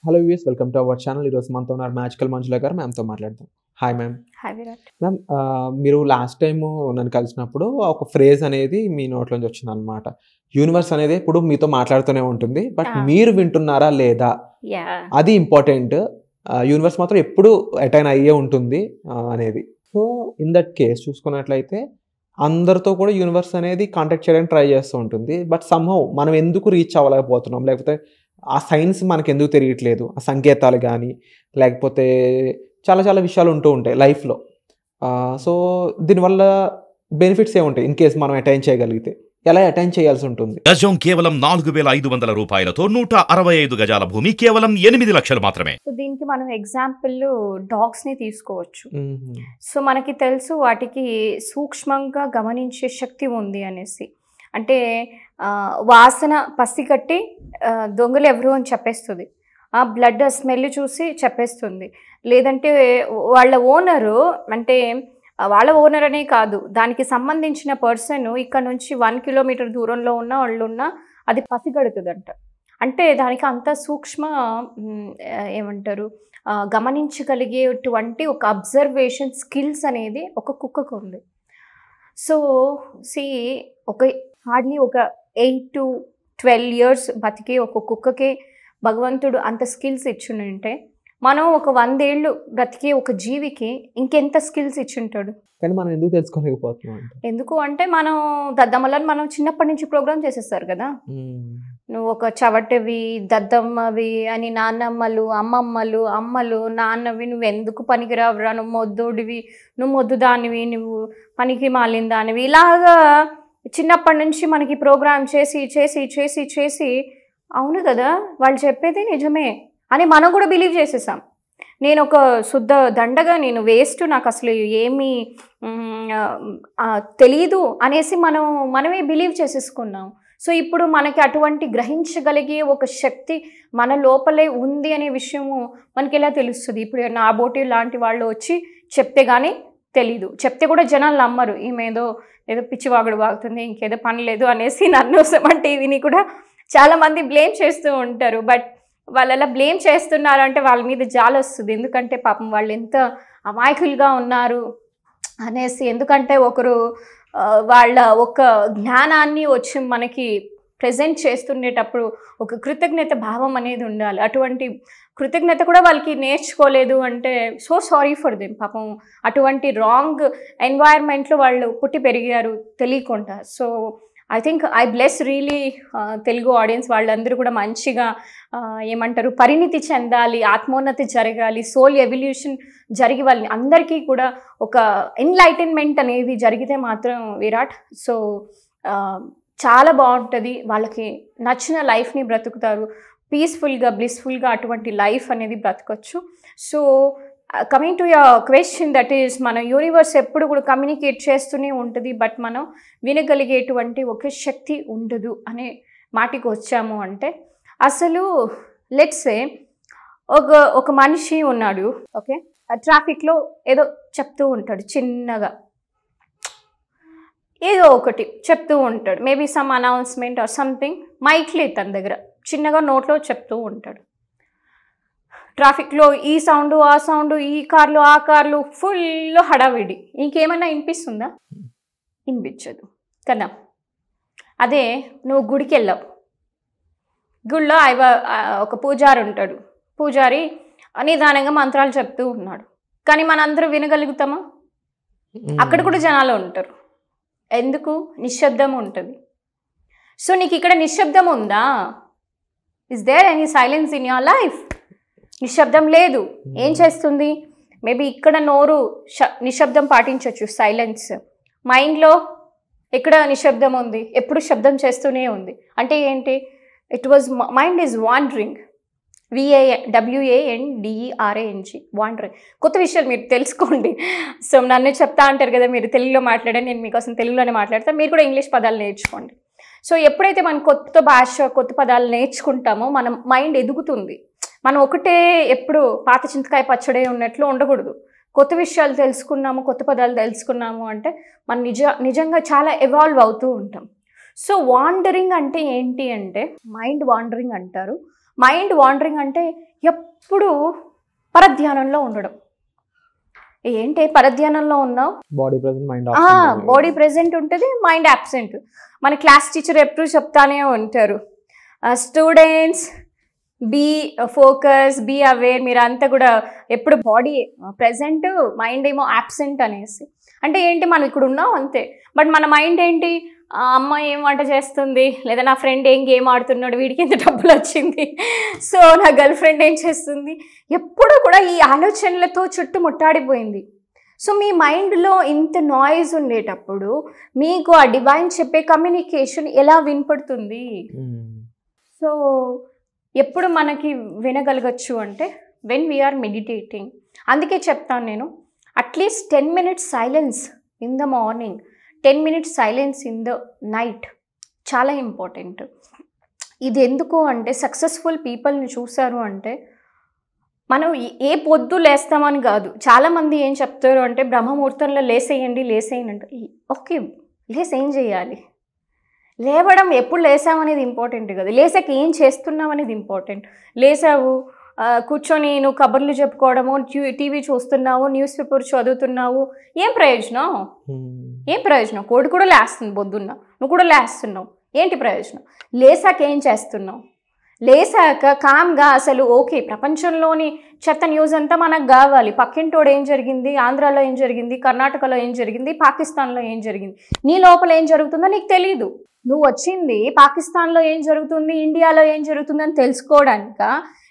Hello viewers, welcome to our channel. ఈరోజు మనతో ఉన్నారు మ్యాజికల్ మంజుల గారు. మ్యామ్తో మాట్లాడదాం. Hi ma'am. Hi Virat. Ma'am, మీరు లాస్ట్ టైము నన్ను కలిసినప్పుడు ఒక ఫ్రేజ్ అనేది మీ నోట్లోంచి వచ్చిందనమాట. యూనివర్స్ అనేది ఇప్పుడు మీతో మాట్లాడుతూనే ఉంటుంది, బట్ మీరు వింటున్నారా లేదా అది ఇంపార్టెంట్. యూనివర్స్ మాత్రం ఎప్పుడు అటైన్ అయ్యే ఉంటుంది అనేది. సో ఇన్ దట్ కేస్ చూసుకున్నట్లయితే అందరితో కూడా యూనివర్స్ అనేది కాంటాక్ట్ చేయడానికి ట్రై చేస్తూ ఉంటుంది. బట్ సమ్హౌ మనం ఎందుకు రీచ్ అవ్వలేకపోతున్నాం, లేకపోతే ఆ సైన్స్ మనకు ఎందుకు తెలియట్లేదు, ఆ సంకేతాలు కానీ లేకపోతే చాలా చాలా విషయాలు ఉంటూ ఉంటాయి లైఫ్లో. సో దీనివల్ల బెనిఫిట్స్ ఏముంటాయి ఇన్ కేస్ మనం అటైన్ చేయగలిగితే? ఎలా అటైన్ చేయాల్సి ఉంటుంది? గజం కేవలం 4,500 రూపాయలతో 165 గజాల భూమి కేవలం 8 లక్షలు మాత్రమే. సో దీనికి మనం ఎగ్జాంపుల్ డాగ్స్ ని తీసుకోవచ్చు. సో మనకి తెలుసు వాటికి సూక్ష్మంగా గమనించే శక్తి ఉంది అనేసి. అంటే వాసన పసిగట్టి దొంగలు ఎవరు అని చెప్పేస్తుంది, ఆ బ్లడ్ స్మెల్ చూసి చెప్పేస్తుంది. లేదంటే వాళ్ళ ఓనరు, అంటే వాళ్ళ ఓనర్ అనే కాదు, దానికి సంబంధించిన పర్సన్ ఇక్కడ నుంచి 1 కిలోమీటర్ దూరంలో ఉన్న వాళ్ళు ఉన్న అది పసిగడుతుందంట. అంటే దానికి అంత సూక్ష్మ ఏమంటారు గమనించగలిగేటువంటి ఒక అబ్జర్వేషన్ స్కిల్స్ అనేది ఒక కుక్కకు ఉంది. సో హార్డ్లీ ఒక 8 to 12 years బతికే ఒక కుక్కకే భగవంతుడు అంత స్కిల్స్ ఇచ్చుంటే, మనం ఒక 100 ఏళ్ళు బ్రతికే ఒక జీవికి ఇంకెంత స్కిల్స్ ఇచ్చుంటాడు. కానీ మనం ఎందుకు తెలుసుకోలేకపోతున్నాం? ఎందుకు అంటే మనం దద్దమ్మలను మనం చిన్నప్పటి నుంచి ప్రోగ్రామ్ చేసేస్తారు కదా. నువ్వు ఒక చవటవి, దద్దమ్మవి అని నాన్నమ్మలు, అమ్మలు నాన్నవి, నువ్వు ఎందుకు పనికిరావురా, నువ్వు మొద్దుడివి, నువ్వు మొద్దు దానివి, నువ్వు పనికి మాలిన దానివి, ఇలాగా చిన్నప్పటి నుంచి మనకి ప్రోగ్రామ్ చేసి చేసి చేసి చేసి అవును కదా వాళ్ళు చెప్పేది నిజమే అని మనం కూడా బిలీవ్ చేసేసాం. నేను ఒక శుద్ధ దండగా, నేను వేస్ట్, నాకు అసలు ఏమీ తెలీదు అనేసి మనమే బిలీవ్ చేసేసుకున్నాం. సో ఇప్పుడు మనకి అటువంటి గ్రహించగలిగే ఒక శక్తి మన లోపలే ఉంది అనే విషయము మనకి ఎలా తెలుస్తుంది? ఇప్పుడు నాబోటి లాంటి వాళ్ళు వచ్చి చెప్తే కానీ తెలీదు, చెప్తే కూడా జనాలు నమ్మరు. ఏదో పిచ్చివాగుడు వాగుతుంది, ఇంకేదో పని లేదు అనేసి నన్ను సెవెన్ టీవీని కూడా చాలామంది బ్లేమ్ చేస్తూ ఉంటారు. బట్ వాళ్ళు అలా బ్లేమ్ చేస్తున్నారంటే వాళ్ళ మీద జాలి వస్తుంది. ఎందుకంటే పాపం వాళ్ళు ఎంత అమాయకులుగా ఉన్నారు అనేసి. ఎందుకంటే ఒకరు వాళ్ళ ఒక జ్ఞానాన్ని వచ్చి మనకి ప్రజెంట్ చేస్తుండేటప్పుడు ఒక కృతజ్ఞత భావం అనేది ఉండాలి. అటువంటి కృతజ్ఞత కూడా వాళ్ళకి నేర్చుకోలేదు అంటే సో సారీ ఫర్ దెమ్. పాపం అటువంటి రాంగ్ ఎన్వైర్న్మెంట్లో వాళ్ళు పుట్టి పెరిగారు తెలియకుండా. So I think I bless really Telugu audience. వాళ్ళందరూ కూడా మంచిగా ఏమంటారు పరిణితి చెందాలి, ఆత్మోన్నతి జరగాలి, సోల్ ఎవల్యూషన్ జరిగి వాళ్ళని అందరికీ కూడా ఒక ఎన్లైటన్మెంట్ అనేది జరిగితే మాత్రం విరాట్ సో చాలా బాగుంటుంది. వాళ్ళకి నచ్చిన లైఫ్ని బ్రతుకుతారు, పీస్ఫుల్గా బ్లిస్ఫుల్గా అటువంటి లైఫ్ అనేది బ్రతకొచ్చు. So coming to your question, that is మన యూనివర్స్ ఎప్పుడు కూడా కమ్యూనికేట్ చేస్తూనే ఉంటుంది, బట్ మనం వినగలిగేటువంటి ఒక శక్తి ఉండదు అనే మాటికి వచ్చాము. అంటే అసలు లెట్స్ సే ఒక మనిషి ఉన్నాడు, ఓకే, ట్రాఫిక్లో ఏదో చెప్తూ ఉంటాడు, చిన్నగా ఏదో ఒకటి చెప్తూ ఉంటాడు, maybe some announcement or something. Mic లేదు తన దగ్గర, చిన్నగా నోట్లో చెప్తూ ఉంటాడు. ట్రాఫిక్లో ఈ సౌండ్ ఆ సౌండ్, ఈ కార్లు ఆ కార్లు, ఫుల్ హడావిడి. ఇంకేమైనా వినిపిస్తుందా? వినిపించదు కదా. అదే నువ్వు గుడికి వెళ్ళావు, గుడిలో ఒక పూజారి ఉంటాడు, పూజారి నిదానంగా మంత్రాలు చెప్తూ ఉన్నాడు. కానీ మనందరూ వినగలుగుతామా? అక్కడ కూడా జనాలు ఉంటారు. ఎందుకు? నిశ్శబ్దం ఉంటుంది. సో నీకు ఇక్కడ నిశ్శబ్దం ఉందా? Is there any silence in your life? నిశ్శబ్దం లేదు. ఏం చేస్తుంది? మేబీ ఇక్కడ నోరు నిశ్శబ్దం పాటించవచ్చు, సైలెన్స్. మైండ్లో ఎక్కడ నిశ్శబ్దం ఉంది? ఎప్పుడు శబ్దం చేస్తూనే ఉంది. అంటే ఏంటి? Mind is wandering. WANDERANG, wandering. కొత్త విషయాలు మీరు తెలుసుకోండి. సో నన్ను చెప్తా అంటారు కదా మీరు తెలుగులో మాట్లాడండి, నేను మీకోసం తెలుగులోనే మాట్లాడతాను, మీరు కూడా ఇంగ్లీష్ పదాలు నేర్చుకోండి. సో ఎప్పుడైతే మనం కొత్త భాష కొత్త పదాలు నేర్చుకుంటామో మన మైండ్ ఎదుగుతుంది. మనం ఒకటే ఎప్పుడు పాత చింతకాయ పచ్చడే ఉన్నట్లు ఉండకూడదు. కొత్త విషయాలు తెలుసుకున్నాము, కొత్త పదాలు తెలుసుకున్నాము అంటే మనం నిజంగా చాలా ఎవాల్వ్ అవుతూ ఉంటాం. సో వాండరింగ్ అంటే ఏంటి అంటే మైండ్ వాండరింగ్ అంటారు. మైండ్ వాండరింగ్ అంటే ఎప్పుడు పరధ్యానంలో ఉండడం. ఏంటి పరధ్యానంలో ఉన్నావు, body present mind body present ఉంటుంది, మైండ్ అబ్సెంట్. మన క్లాస్ టీచర్ ఎప్పుడు చెప్తానే ఉంటారు, students be focus, be aware. మీరు అంతా కూడా ఎప్పుడు బాడీ ప్రెజెంట్, మైండ్ ఏమో అబ్సెంట్ అనేసి. అంటే ఏంటి, మనం ఇక్కడ ఉన్నాం అంతే, బట్ మన మైండ్ ఏంటి, అమ్మ ఏం వంట చేస్తుంది, లేదా నా ఫ్రెండ్ ఏం గేమ్ ఆడుతున్నాడు, వీడికి ఎంత డబ్బులు వచ్చింది, సో నా గర్ల్ ఫ్రెండ్ ఏం చేస్తుంది, ఎప్పుడు కూడా ఈ ఆలోచనలతో చుట్టుముట్టాడిపోయింది. సో మీ మైండ్లో ఇంత నాయిస్ ఉండేటప్పుడు మీకు ఆ డివైన్ చెప్పే కమ్యూనికేషన్ ఎలా వినపడుతుంది? సో ఎప్పుడు మనకి వినగలగచ్చు అంటే వెన్ వీఆర్ మెడిటేటింగ్. అందుకే చెప్తాను నేను, at least 10 minutes silence in the morning, 10 minutes silence in the night చాలా ఇంపార్టెంట్. ఇది ఎందుకు అంటే సక్సెస్ఫుల్ పీపుల్ని చూసారు అంటే మనం ఏ పొద్దు లేస్తామని కాదు. చాలామంది ఏం చెప్తారు అంటే బ్రహ్మముహూర్తంలో లేసేయండి అంటే ఓకే, లేసి ఏం చేయాలి? లేవడం ఎప్పుడు లేసామనేది ఇంపార్టెంట్ కదా, లేసాక ఏం చేస్తున్నాం అనేది ఇంపార్టెంట్. లేసావు, కూర్చొని నువ్వు కబుర్లు చెప్పుకోవడము, టీవీ చూస్తున్నావు, న్యూస్ పేపర్ చదువుతున్నావు, ఏం ప్రయోజనం? ఏం ప్రయోజనం? కోడి కూడా లేస్తుంది పొద్దున్న, నువ్వు కూడా లేస్తున్నావు, ఏంటి ప్రయోజనం? లేసాక ఏం చేస్తున్నావు? లేసాక కామ్గా అసలు ఓకే, ప్రపంచంలోని చెత్త న్యూస్ అంతా మనకు కావాలి. పక్కింటోడు ఏం జరిగింది, ఆంధ్రాలో ఏం జరిగింది, కర్ణాటకలో ఏం జరిగింది, పాకిస్తాన్లో ఏం జరిగింది, నీ లోపల ఏం జరుగుతుందో నీకు తెలీదు. నువ్వు వచ్చింది పాకిస్తాన్లో ఏం జరుగుతుంది, ఇండియాలో ఏం జరుగుతుంది అని తెలుసుకోవడానిక,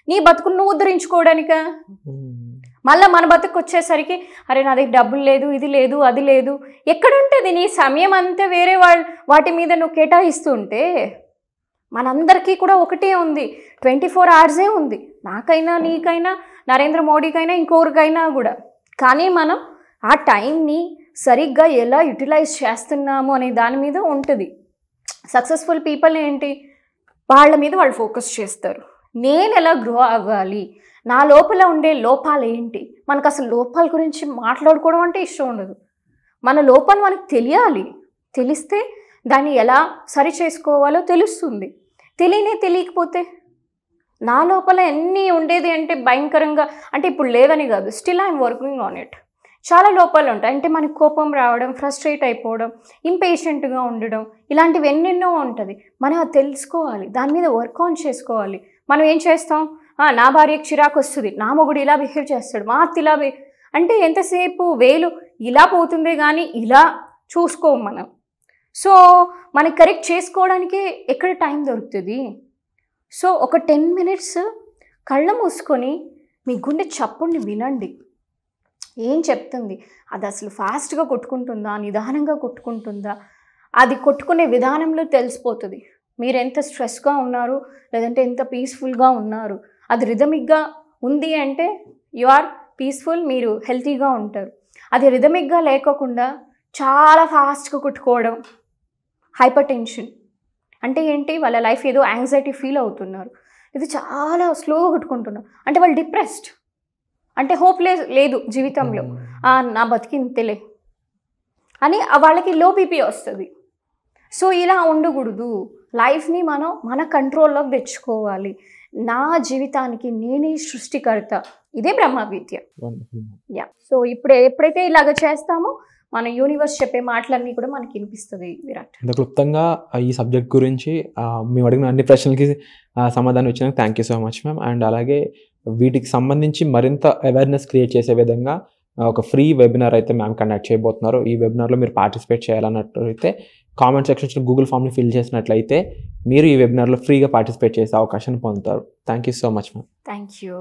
నీ బతుకును నువ్వు ఉద్ధరించుకోవడానిక? మళ్ళీ మన బతుకు వచ్చేసరికి అరే నా దగ్గర డబ్బులు లేదు, ఇది లేదు, అది లేదు. ఎక్కడుంటుంది నీ సమయం అంతా వేరే వాటి మీద నువ్వు కేటాయిస్తుంటే? మనందరికీ కూడా ఒకటే ఉంది, 24 hours ఉంది. నాకైనా, నీకైనా, నరేంద్ర మోడీకైనా, ఇంకొకరికైనా కూడా. కానీ మనం ఆ టైంని సరిగ్గా ఎలా యూటిలైజ్ చేస్తున్నాము అనే దాని మీద ఉంటుంది. సక్సెస్ఫుల్ పీపుల్ ఏంటి, వాళ్ళ మీద వాళ్ళు ఫోకస్ చేస్తారు. నేను ఎలా గ్రో అవ్వాలి, నా లోపల ఉండే లోపాలు ఏంటి. మనకు అసలు లోపాల గురించి మాట్లాడుకోవడం అంటే ఇష్టం ఉండదు. మన లోపాలు మనకు తెలియాలి, తెలిస్తే దాన్ని ఎలా సరి చేసుకోవాలో తెలుస్తుంది. తెలియకపోతే నా లోపల ఎన్ని ఉండేది అంటే భయంకరంగా, అంటే ఇప్పుడు లేదని కాదు, still I'm working on it. చాలా లోపాలు ఉంటాయి. అంటే మనకు కోపం రావడం, ఫ్రస్ట్రేట్ అయిపోవడం, ఇంపేషెంట్గా ఉండడం, ఇలాంటివి ఎన్నెన్నో ఉంటుంది. మనం అది తెలుసుకోవాలి, దాని మీద వర్క్ ఆన్ చేసుకోవాలి. మనం ఏం చేస్తాం, నా భార్యకు చిరాకు వస్తుంది, నా మొగుడు ఇలా బిహేవ్ చేస్తాడు, మా అత్త ఇలా అంటే ఎంతసేపు వేలు ఇలా పోతుందే కానీ ఇలా చూసుకోము మనం. సో మనకి కరెక్ట్ చేసుకోవడానికి ఎక్కడ టైం దొరుకుతుంది? సో ఒక 10 minutes కళ్ళ మూసుకొని మీ గుండె చప్పుడిని వినండి. ఏం చెప్తుంది, అది అసలు ఫాస్ట్గా కొట్టుకుంటుందా, నిదానంగా కొట్టుకుంటుందా, అది కొట్టుకునే విధానంలో తెలిసిపోతుంది. మీరు ఎంత స్ట్రెస్గా ఉన్నారు, లేదంటే ఎంత పీస్ఫుల్గా ఉన్నారు. అది రిథమిక్గా ఉంది అంటే యు ఆర్ పీస్ఫుల్, మీరు హెల్తీగా ఉంటారు. అది రిథమిక్గా లేకోకుండా చాలా ఫాస్ట్గా కొట్టుకోవడం, హైపర్ టెన్షన్ అంటే ఏంటి, వాళ్ళ లైఫ్ ఏదో యాంగ్జైటీ ఫీల్ అవుతున్నారు. ఇది చాలా స్లోగా కొట్టుకుంటున్నారు అంటే వాళ్ళు డిప్రెస్డ్, అంటే హోప్ లేదు జీవితంలో, నా బతికింతలే అని వాళ్ళకి లో బీపీ వస్తుంది. సో ఇలా ఉండకూడదు. లైఫ్ని మనం మన కంట్రోల్లోకి తెచ్చుకోవాలి. నా జీవితానికి నేనే సృష్టికర్త, ఇదే బ్రహ్మ విద్య. యా. సో ఎప్పుడైతే ఇలాగ చేస్తామో మన యూనివర్స్ చెప్పే మాటలన్నీ కూడా మనకి వినిపిస్తుంది. విరాట్, ఇంత క్లుప్తంగా ఈ సబ్జెక్ట్ గురించి మేము అడిగిన అన్ని ప్రశ్నలకి సమాధానం ఇచ్చినందుకు thank you so much ma'am. And అలాగే వీటికి సంబంధించి మరింత అవేర్నెస్ క్రియేట్ చేసే విధంగా ఒక ఫ్రీ వెబినార్ అయితే మ్యామ్ కండక్ట్ చేయబోతున్నారు. ఈ వెబినార్లో మీరు పార్టిసిపేట్ చేయాలన్నట్లయితే కామెంట్ సెక్షన్ గూగుల్ ఫామ్ని ఫిల్ చేసినట్లయితే మీరు ఈ వెబినార్లో ఫ్రీగా పార్టిసిపేట్ చేసే అవకాశాన్ని పొందుతారు. Thank you so much ma'am. Thank you.